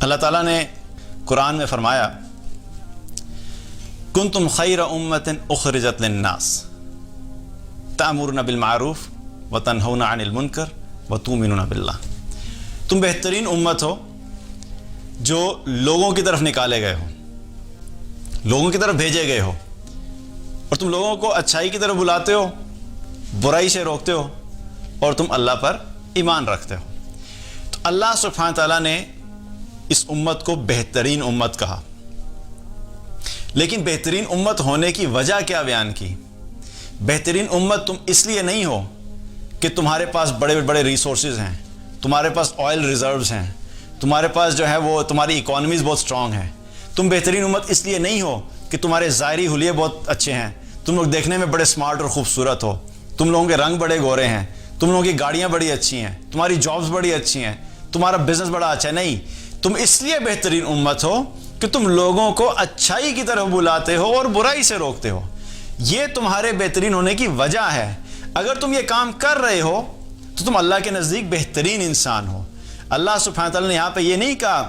اللہ تعالیٰ نے قرآن میں فرمایا کنتم خیر امۃ اخرجت للناس تأمرون بالمعروف وتنہون عن المنکر وتؤمنون باللہ. تم بہترین امت ہو جو لوگوں کی طرف نکالے گئے ہو، لوگوں کی طرف بھیجے گئے ہو، اور تم لوگوں کو اچھائی کی طرف بلاتے ہو، برائی سے روکتے ہو، اور تم اللہ پر ایمان رکھتے ہو. تو اللہ سبحانہ تعالیٰ نے اس امت کو بہترین امت کہا، لیکن بہترین امت ہونے کی وجہ کیا بیان کی؟ بہترین امت تم اس لیے نہیں ہو کہ تمہارے پاس بڑے بڑے ریسورسز ہیں، تمہارے پاس آئل ریزروز ہیں، تمہارے پاس جو ہے وہ تمہاری اکانومیز بہت سٹرونگ ہیں. تم بہترین امت اس لیے نہیں ہو کہ تمہارے ظاہری حلیے بہت اچھے ہیں، تم لوگ دیکھنے میں بڑے سمارٹ اور خوبصورت ہو، تم لوگوں کے رنگ بڑے گورے ہیں، تم لوگوں کی گاڑیاں بڑی اچھی ہیں، تمہاری جابز بڑی اچھی ہیں، تمہارا بزنس بڑا اچھا ہے. نہیں، تم اس لیے بہترین امت ہو کہ تم لوگوں کو اچھائی کی طرف بلاتے ہو اور برائی سے روکتے ہو. یہ تمہارے بہترین ہونے کی وجہ ہے. اگر تم یہ کام کر رہے ہو تو تم اللہ کے نزدیک بہترین انسان ہو. اللہ سبحانہ تعالیٰ نے یہاں پہ یہ نہیں کہا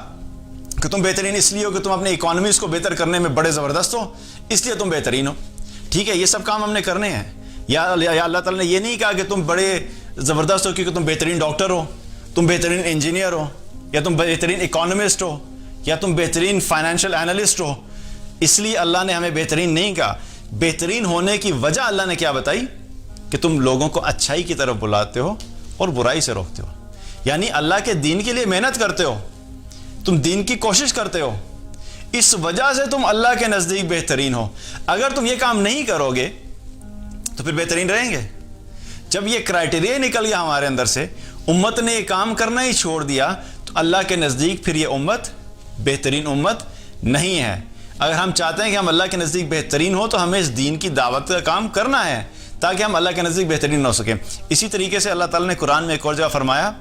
کہ تم بہترین اس لیے ہو کہ تم اپنے اکانومیز کو بہتر کرنے میں بڑے زبردست ہو اس لیے تم بہترین ہو. ٹھیک ہے، یہ سب کام ہم نے کرنے ہیں. یا اللہ تعالیٰ نے یہ نہیں کہا کہ تم بڑے زبردست ہو کیونکہ تم بہترین ڈاکٹر ہو، تم بہترین انجینئر ہو، یا تم بہترین اکانومسٹ ہو، یا تم بہترین فائنینشیل اینالسٹ ہو. اس لیے اللہ نے ہمیں بہترین نہیں کہا. بہترین ہونے کی وجہ اللہ نے کیا بتائی؟ کہ تم لوگوں کو اچھائی کی طرف بلاتے ہو اور برائی سے روکتے ہو. یعنی اللہ کے دین کے لیے محنت کرتے ہو، تم دین کی کوشش کرتے ہو، اس وجہ سے تم اللہ کے نزدیک بہترین ہو. اگر تم یہ کام نہیں کرو گے تو پھر بہترین رہیں گے. جب یہ کرائٹیریا نکل گیا ہمارے اندر سے، امت نے یہ کام کرنا ہی چھوڑ دیا، تو اللہ کے نزدیک پھر یہ امت بہترین امت نہیں ہے. اگر ہم چاہتے ہیں کہ ہم اللہ کے نزدیک بہترین ہو تو ہمیں اس دین کی دعوت کا کام کرنا ہے تاکہ ہم اللہ کے نزدیک بہترین ہو سکیں. اسی طریقے سے اللہ تعالیٰ نے قرآن میں ایک اور جگہ فرمایا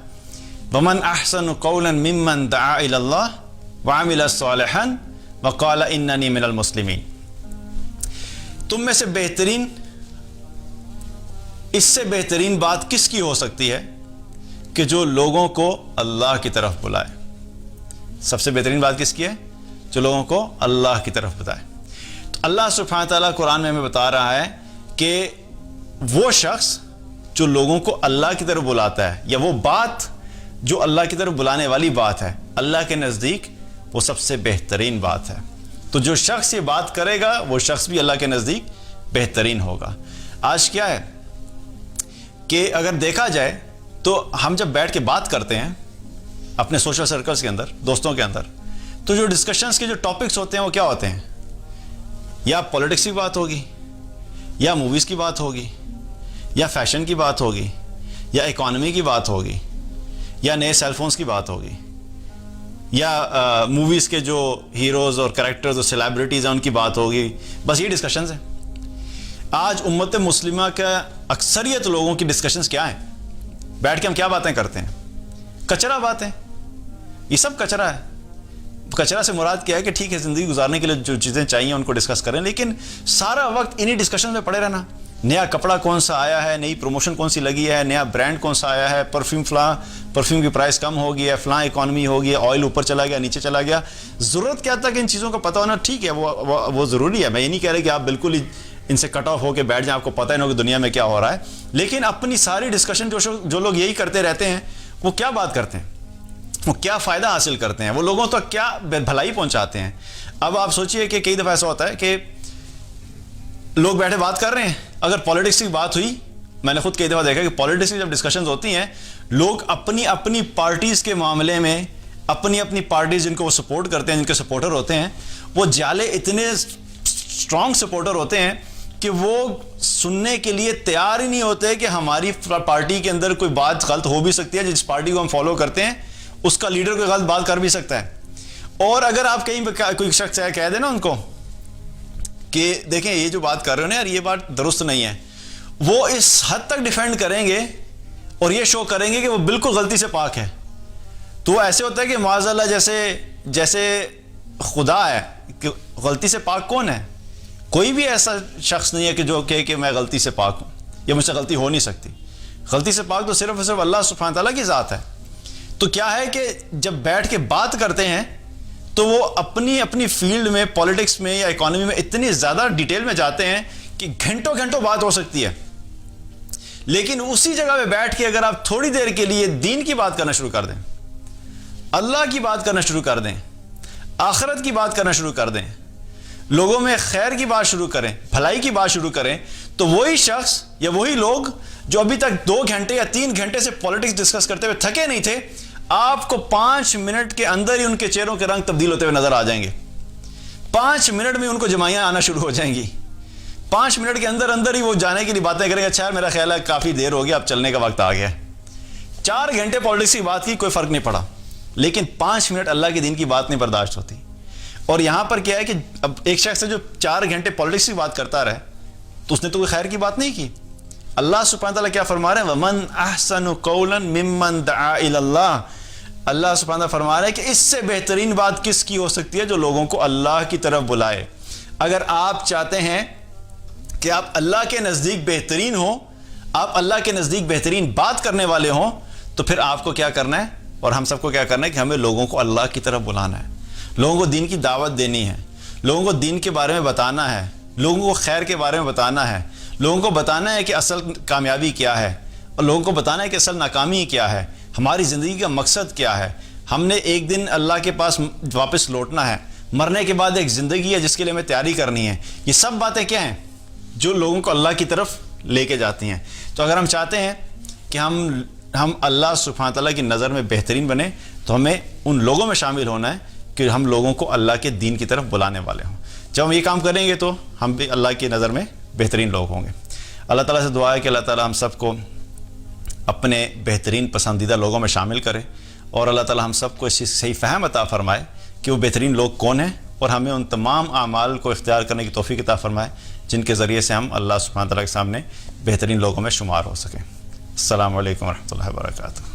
وَمَنْ أَحْسَنُ قَوْلًا مِمَّنْ دَعَا إِلَى اللَّهِ وَعَمِلَ صَالِحًا وَقَالَ إِنَّنِي مِنَ الْمُسْلِمِينَ. تم میں سے بہترین، اس سے بہترین بات کس کی ہو سکتی ہے کہ جو لوگوں کو اللہ کی طرف بلائے. سب سے بہترین بات کس کی ہے؟ جو لوگوں کو اللہ کی طرف بتائے. تو اللہ سبحانہ تعالیٰ قرآن میں ہمیں بتا رہا ہے کہ وہ شخص جو لوگوں کو اللہ کی طرف بلاتا ہے، یا وہ بات جو اللہ کی طرف بلانے والی بات ہے، اللہ کے نزدیک وہ سب سے بہترین بات ہے. تو جو شخص یہ بات کرے گا وہ شخص بھی اللہ کے نزدیک بہترین ہوگا. آج کیا ہے کہ اگر دیکھا جائے تو ہم جب بیٹھ کے بات کرتے ہیں اپنے سوشل سرکلز کے اندر، دوستوں کے اندر، تو جو ڈسکشنز کے جو ٹاپکس ہوتے ہیں وہ کیا ہوتے ہیں؟ یا پولیٹکس کی بات ہوگی، یا موویز کی بات ہوگی، یا فیشن کی بات ہوگی، یا اکانومی کی بات ہوگی، یا نئے سیل فونز کی بات ہوگی، یا موویز کے جو ہیروز اور کریکٹرز اور سیلیبریٹیز ہیں ان کی بات ہوگی. بس یہ ڈسکشنز ہیں. آج امت مسلمہ کا اکثریت لوگوں کی ڈسکشنز کیا ہیں؟ بیٹھ کے ہم کیا باتیں کرتے ہیں؟ کچرا باتیں. یہ سب کچرا ہے. کچرا سے مراد کیا ہے کہ ٹھیک ہے زندگی گزارنے کے لیے جو چیزیں چاہیے ان کو ڈسکس کریں، لیکن سارا وقت انہی ڈسکشن میں پڑے رہنا. نیا کپڑا کون سا آیا ہے، نئی پروموشن کون سی لگی ہے، نیا برانڈ کون سا آیا ہے، پرفیوم کی پرائس کم ہو گئی ہے، فلاں اکانومی ہو گئی ہے، آئل اوپر چلا گیا، نیچے چلا گیا. ضرورت کیا تھا کہ ان چیزوں کا پتہ ہونا؟ ٹھیک ہے وہ ضروری ہے. میں یہ نہیں کہہ رہا کہ آپ بالکل ہی ان سے کٹ آف ہو کے بیٹھ جائیں، آپ کو پتہ ہی نہیں ہو کہ دنیا میں کیا ہو رہا ہے. لیکن اپنی ساری ڈسکشن جو لوگ یہی کرتے رہتے ہیں، وہ کیا بات کرتے ہیں؟ وہ کیا فائدہ حاصل کرتے ہیں؟ وہ لوگوں تک کیا بھلائی پہنچاتے ہیں؟ اب آپ سوچئے کہ کئی دفعہ ایسا ہوتا ہے کہ لوگ بیٹھے بات کر رہے ہیں، اگر پولیٹکس کی بات ہوئی، میں نے خود کئی دفعہ دیکھا کہ پولیٹکس کی جب ڈسکشنز ہوتی ہیں، لوگ اپنی پارٹیز کے معاملے میں اپنی پارٹیز جن کو وہ سپورٹ کرتے ہیں، جن کے سپورٹر ہوتے ہیں، وہ جالے اتنے اسٹرانگ سپورٹر ہوتے ہیں کہ وہ سننے کے لیے تیار ہی نہیں ہوتے کہ ہماری پارٹی کے اندر کوئی بات غلط ہو بھی سکتی ہے. جس پارٹی کو ہم فالو کرتے ہیں اس کا لیڈر کوئی غلط بات کر بھی سکتا ہے. اور اگر آپ کہیں کوئی شخص کہہ دے نا ان کو کہ دیکھیں یہ جو بات کر رہے ہو نا یار، یہ بات درست نہیں ہے، وہ اس حد تک ڈیفینڈ کریں گے اور یہ شو کریں گے کہ وہ بالکل غلطی سے پاک ہے. تو وہ ایسے ہوتا ہے کہ معاذ اللہ جیسے خدا ہے کہ غلطی سے پاک کون ہے؟ کوئی بھی ایسا شخص نہیں ہے کہ جو کہے کہ میں غلطی سے پاک ہوں یا مجھ سے غلطی ہو نہیں سکتی. غلطی سے پاک تو صرف اور صرف اللہ سبحانہ تعالیٰ کی ذات ہے. تو کیا ہے کہ جب بیٹھ کے بات کرتے ہیں تو وہ اپنی فیلڈ میں، پولیٹکس میں یا اکانومی میں اتنی زیادہ ڈیٹیل میں جاتے ہیں کہ گھنٹوں گھنٹوں بات ہو سکتی ہے. لیکن اسی جگہ پہ بیٹھ کے اگر آپ تھوڑی دیر کے لیے دین کی بات کرنا شروع کر دیں، اللہ کی بات کرنا شروع کر دیں، آخرت کی بات کرنا شروع کر دیں، لوگوں میں خیر کی بات شروع کریں، بھلائی کی بات شروع کریں، تو وہی شخص یا وہی لوگ جو ابھی تک 2 گھنٹے یا 3 گھنٹے سے پولیٹکس ڈسکس کرتے ہوئے تھکے نہیں تھے، آپ کو 5 منٹ کے اندر ہی ان کے چہروں کے رنگ تبدیل ہوتے ہوئے نظر آ جائیں گے. 5 منٹ میں ان کو جمائیاں آنا شروع ہو جائیں گی. 5 منٹ کے اندر ہی وہ جانے کے لیے باتیں کریں گے. اچھا میرا خیال ہے کافی دیر ہو گیا، اب چلنے کا وقت آ گیا. 4 گھنٹے پولیٹکس کی بات کی، کوئی فرق نہیں پڑا، لیکن 5 منٹ اللہ کے دین کی بات نہیں برداشت ہوتی. اور یہاں پر کیا ہے کہ اب ایک شخص ہے جو 4 گھنٹے پولیٹکس کی بات کرتا رہے، تو اس نے تو کوئی خیر کی بات نہیں کی. اللہ سبحانہ تعالیٰ کیا فرما رہے ہیں؟ وَمَنْ أَحْسَنُ قَوْلًا مِمَّنْ دَعَا إِلَى اللَّهِ. اللہ سبحانہ تعالیٰ فرما رہے ہیں کہ اس سے بہترین بات کس کی ہو سکتی ہے؟ جو لوگوں کو اللہ کی طرف بلائے. اگر آپ چاہتے ہیں کہ آپ اللہ کے نزدیک بہترین ہوں، آپ اللہ کے نزدیک بہترین بات کرنے والے ہوں، تو پھر آپ کو کیا کرنا ہے اور ہم سب کو کیا کرنا ہے کہ ہمیں لوگوں کو اللہ کی طرف بلانا ہے، لوگوں کو دین کی دعوت دینی ہے، لوگوں کو دین کے بارے میں بتانا ہے، لوگوں کو خیر کے بارے میں بتانا ہے، لوگوں کو بتانا ہے کہ اصل کامیابی کیا ہے، اور لوگوں کو بتانا ہے کہ اصل ناکامی کیا ہے، ہماری زندگی کا مقصد کیا ہے. ہم نے ایک دن اللہ کے پاس واپس لوٹنا ہے، مرنے کے بعد ایک زندگی ہے جس کے لیے ہمیں تیاری کرنی ہے. یہ سب باتیں کیا ہیں؟ جو لوگوں کو اللہ کی طرف لے کے جاتی ہیں. تو اگر ہم چاہتے ہیں کہ ہم اللہ سبحانہ تعالیٰ کی نظر میں بہترین بنیں، تو ہمیں ان لوگوں میں شامل ہونا ہے کہ ہم لوگوں کو اللہ کے دین کی طرف بلانے والے ہوں. جب ہم یہ کام کریں گے تو ہم بھی اللہ کی نظر میں بہترین لوگ ہوں گے. اللہ تعالیٰ سے دعا ہے کہ اللہ تعالیٰ ہم سب کو اپنے بہترین پسندیدہ لوگوں میں شامل کرے، اور اللہ تعالیٰ ہم سب کو اس چیز صحیح فہم عطا فرمائے کہ وہ بہترین لوگ کون ہیں، اور ہمیں ان تمام اعمال کو اختیار کرنے کی توفیق عطا فرمائے جن کے ذریعے سے ہم اللہ سبحانہ تعالیٰ کے سامنے بہترین لوگوں میں شمار ہو سکیں. السلام علیکم ورحمۃ اللہ وبرکاتہ.